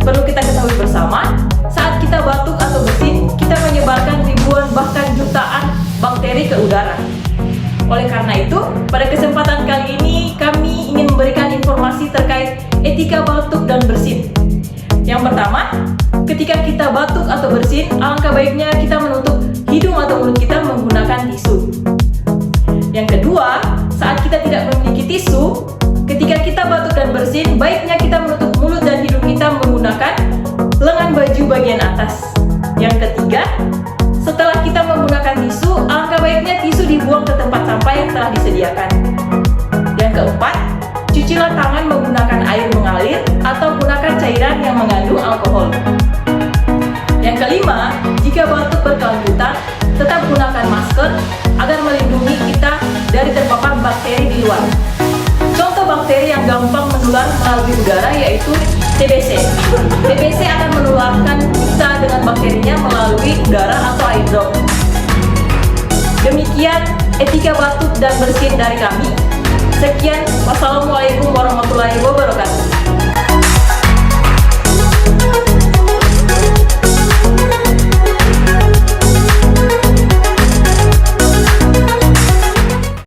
Perlu kita ketahui bersama, saat kita batuk atau bersin, kita menyebarkan ribuan bahkan jutaan bakteri ke udara. Oleh karena itu, pada kesempatan kali ini kami ingin memberikan informasi terkait etika batuk dan bersin. Yang pertama, ketika kita batuk atau bersin, alangkah baiknya kita menutup hidung atau mulut kita menggunakan tisu. Yang kedua, saat kita tidak memiliki tisu, ketika kita batuk dan bersin, baiknya kita menutup mulut dan hidung kita menggunakan lengan baju bagian atas. Yang ketiga, setelah kita menggunakan tisu, alangkah baiknya tisu dibuang ke tempat sampah yang telah disediakan. Yang keempat, cucilah tangan menggunakan air mengalir atau gunakan cairan yang mengandung alkohol. Yang kelima, jika batuk berkelanjutan, tetap gunakan masker agar melindungi kita dari terpapar bakteri di luar. Contoh bakteri yang gampang menular melalui udara yaitu TBC. TBC akan menularkan kita dengan bakterinya melalui udara atau air drop. Demikian etika batuk dan bersin dari kami. Sekian